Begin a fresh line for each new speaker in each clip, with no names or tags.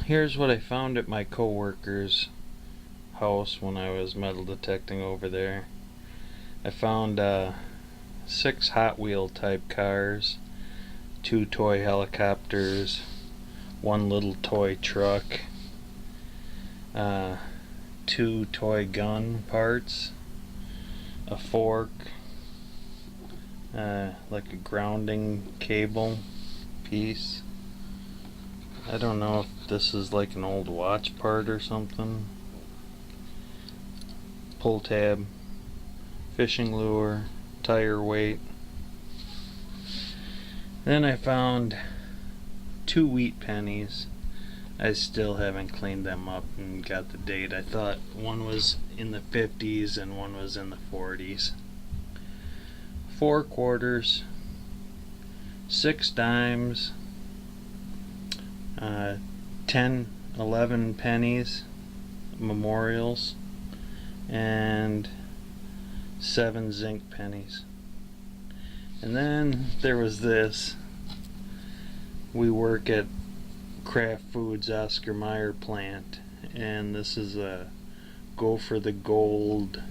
here's what I found at my coworker's house when I was metal detecting over there. I found 6 Hot Wheel type cars, 2 toy helicopters, 1 little toy truck, 2 toy gun parts, a fork, like a grounding cable piece. I don't know if this is like an old watch part or something. Pull tab, fishing lure, tire weight. Then I found 2 wheat pennies. I still haven't cleaned them up and got the date. I thought one was in the 50s and one was in the 40s. 4 quarters, 6 dimes, 10, 11 pennies, memorials, and 7 zinc pennies. And then there was this. We work at Kraft Foods Oscar Mayer plant, and this is a Go for the Gold.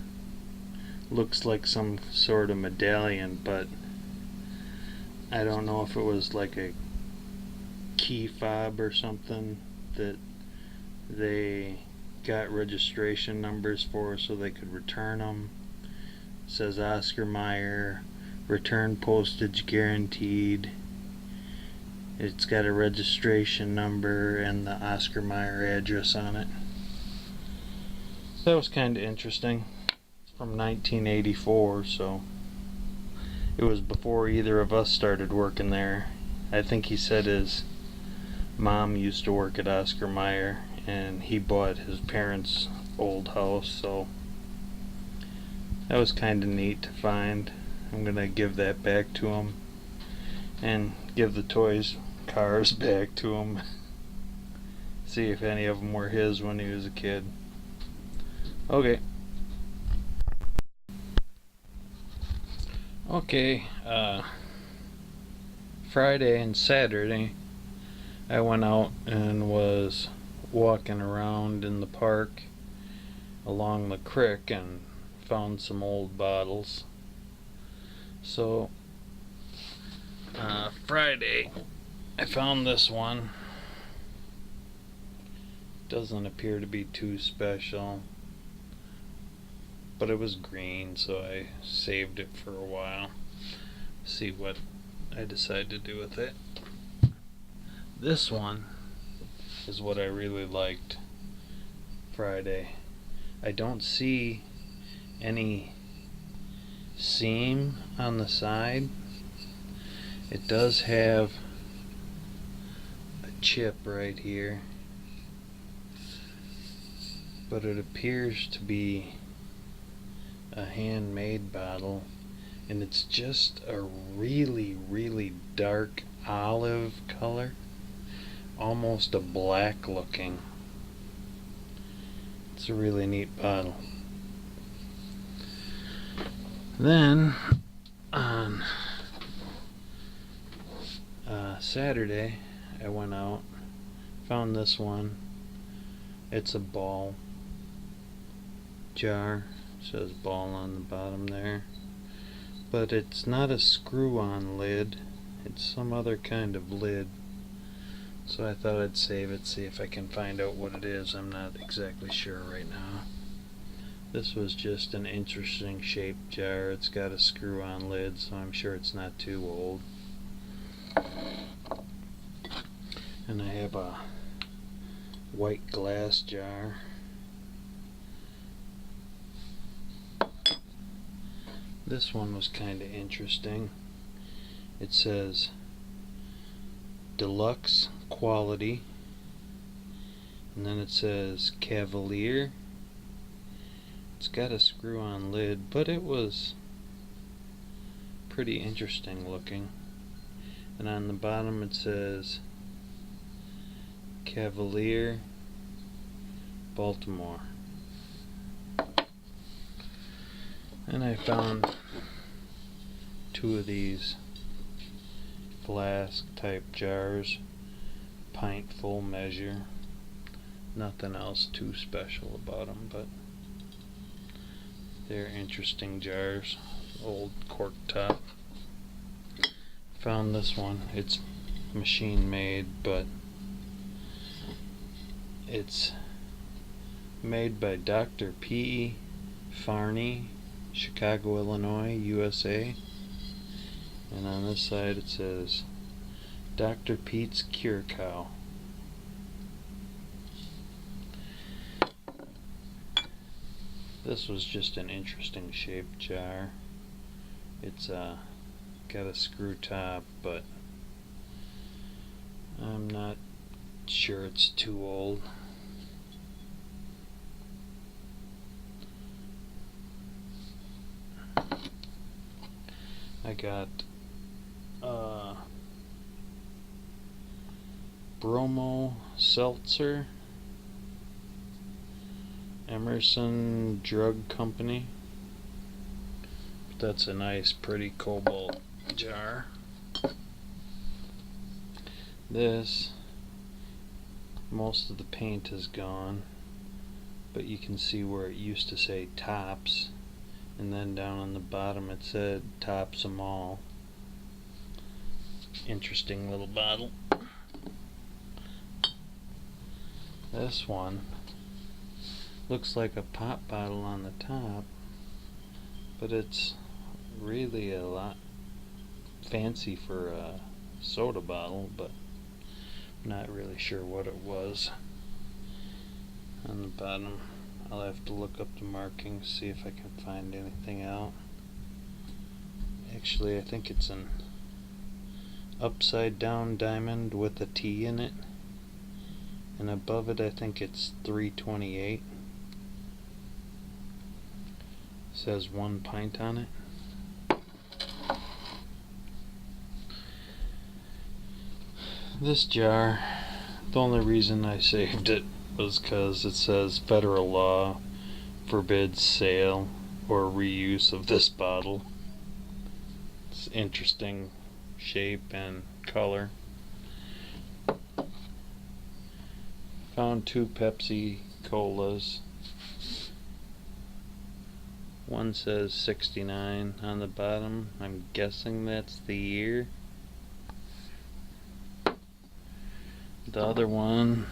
Looks like some sort of medallion, but I don't know if it was like a key fob or something that they got registration numbers for so they could return them. It says Oscar Mayer, return postage guaranteed. It's got a registration number and the Oscar Mayer address on it. That was kind of interesting. It's from 1984, so it was before either of us started working there. I think he said his mom used to work at Oscar Mayer and he bought his parents' old house, so that was kind of neat to find. I'm gonna give that back to him and give the cars back to him. See if any of them were his when he was a kid. Okay. Friday and Saturday I went out and was walking around in the park along the creek and found some old bottles. So Friday I found this one. Doesn't appear to be too special, but it was green, so I saved it for a while. See what I decide to do with it. This one is what I really liked Friday. I don't see any seam on the side. It does have a chip right here, but it appears to be a handmade bottle, and it's just a really dark olive color, almost a black looking. It's a really neat bottle. Then on Saturday I went out, found this one. It's a ball jar. It says ball on the bottom there, but it's not a screw-on lid. It's some other kind of lid. So I thought I'd save it, see if I can find out what it is. I'm not exactly sure right now. This was just an interesting shaped jar. It's got a screw-on lid, so I'm sure it's not too old. And I have a white glass jar. This one was kind of interesting. It says deluxe quality, and then it says Cavalier. It's got a screw-on lid, but it was pretty interesting looking. And on the bottom it says Cavalier, Baltimore. And I found 2 of these flask type jars, pint full measure. Nothing else too special about them, but they're interesting jars. Old cork top. Found this one. It's machine made, but it's made by Dr. P. Farney, Chicago, Illinois, USA. And on this side it says Dr. Pete's Cure Cow. This was just an interesting shaped jar. It's got a screw top, but I'm not sure it's too old. I got Bromo Seltzer, Emerson Drug Company. That's a nice pretty cobalt jar. This, most of the paint is gone, but you can see where it used to say Tops, and then down on the bottom it said Tops 'em all. Interesting little bottle. This one looks like a pop bottle on the top, but it's really a lot fancy for a soda bottle, but I'm not really sure what it was. On the bottom I'll have to look up the markings, see if I can find anything out. Actually, I think it's an upside down diamond with a T in it, and above it I think it's 328. Says 1 pint on it. This jar, the only reason I saved it was because it says federal law forbids sale or reuse of this bottle. It's interesting shape and color. Found 2 Pepsi Colas. One says 69 on the bottom. I'm guessing that's the year. The other one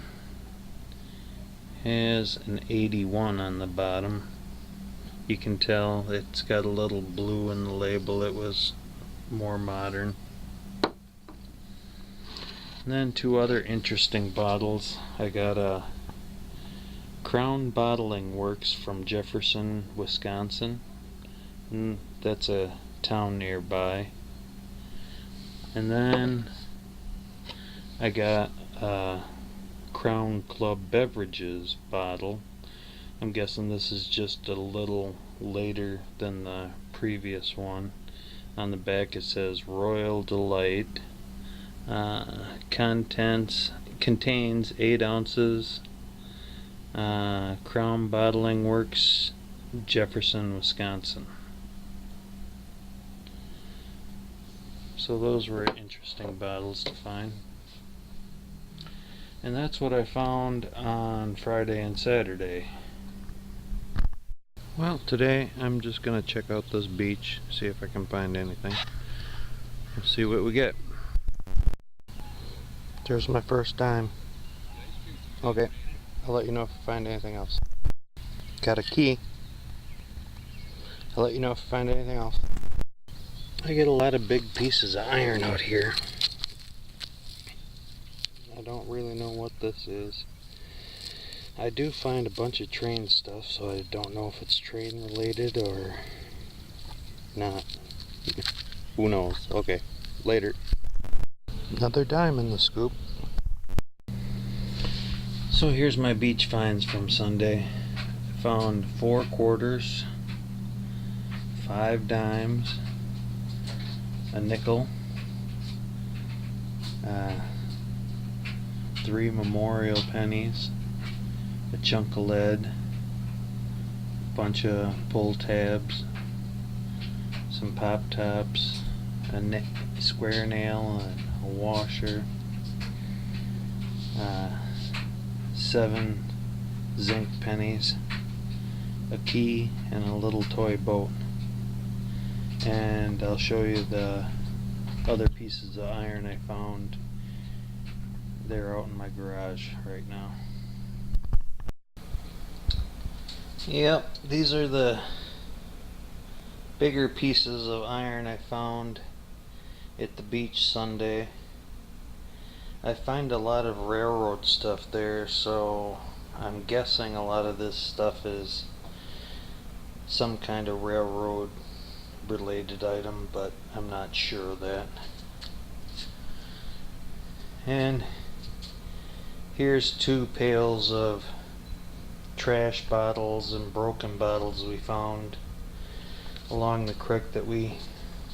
has an 81 on the bottom. You can tell it's got a little blue in the label. It was more modern. And then 2 other interesting bottles. I got a Crown Bottling Works from Jefferson, Wisconsin. And that's a town nearby. And then I got a Crown Club Beverages bottle. I'm guessing this is just a little later than the previous one. On the back it says Royal Delight. Contains 8 ounces. Crown Bottling Works, Jefferson, Wisconsin. So those were interesting bottles to find. And that's what I found on Friday and Saturday. Well, today I'm just going to check out this beach, see if I can find anything. We'll see what we get. There's my first dime. Okay, I'll let you know if I find anything else. Got a key. I'll let you know if I find anything else. I get a lot of big pieces of iron out here. I don't really know what this is. I do find a bunch of train stuff, so I don't know if it's train related or not. Who knows? Okay, later. Another dime in the scoop. So here's my beach finds from Sunday. I found 4 quarters, 5 dimes, a nickel, 3 memorial pennies, a chunk of lead, a bunch of pull tabs, some pop tops, a square nail, and a washer, 7 zinc pennies, a key, and a little toy boat. And I'll show you the other pieces of iron I found. They're out in my garage right now. Yep, these are the bigger pieces of iron I found at the beach Sunday. I find a lot of railroad stuff there, so I'm guessing a lot of this stuff is some kind of railroad related item, but I'm not sure of that. And here's 2 pails of trash bottles and broken bottles we found along the creek that we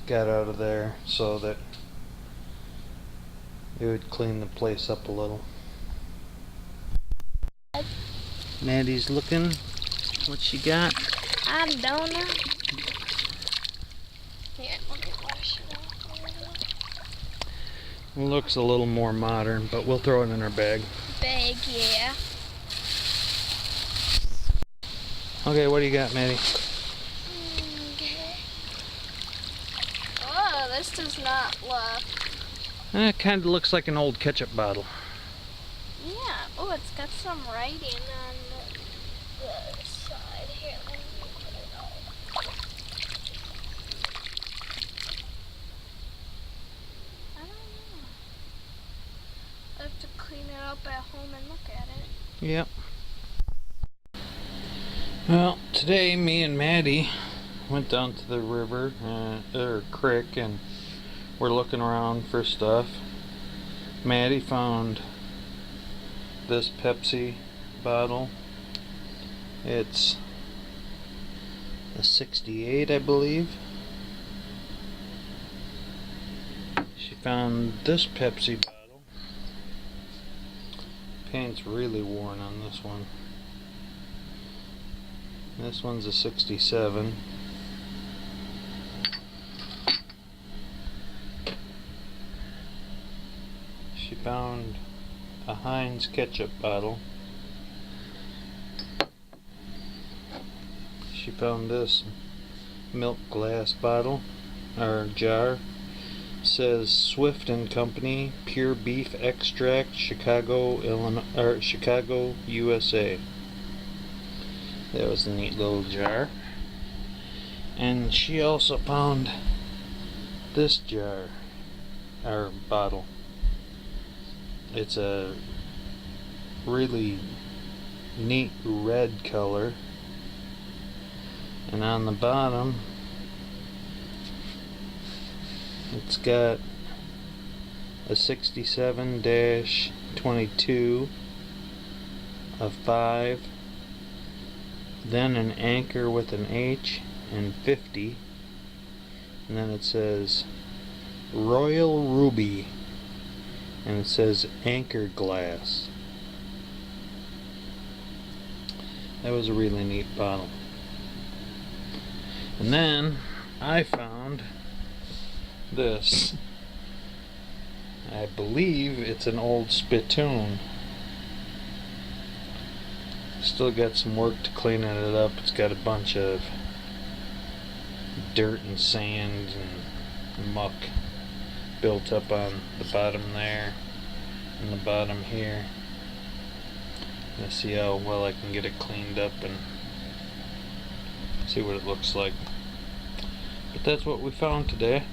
got out of there, so that it would clean the place up a little. Maddie's looking. What she got?
I don't know. Here, let me wash it off a little.
It looks a little more modern, but we'll throw it in our bag.
Bag, yeah.
Okay, what do you got, Maddie?
Okay. Oh, this does not look.
It kind of looks like an old ketchup bottle.
Yeah. Oh, it's got some writing on the other side. Here, let me put it out. I don't know. I have to clean it up at home and look at it.
Yep. Well, today me and Maddie went down to the river, or creek, and we're looking around for stuff. Maddie found this Pepsi bottle. It's a 68, I believe. She found this Pepsi bottle. Paint's really worn on this one. This one's a 67. She found a Heinz ketchup bottle. She found this milk glass bottle, or jar. It says Swift and Company Pure Beef Extract, Chicago, Illinois, or Chicago, USA. That was a neat little jar. And she also found this jar, or bottle. It's a really neat red color, and on the bottom it's got a 67-22, a 5, then an anchor with an H, and 50, and then it says Royal Ruby, and it says anchor glass. That was a really neat bottle. And then I found this. I believe it's an old spittoon. Still got some work to clean it up. It's got a bunch of dirt and sand and muck built up on the bottom there and the bottom here. Let's see how well I can get it cleaned up and see what it looks like. But that's what we found today.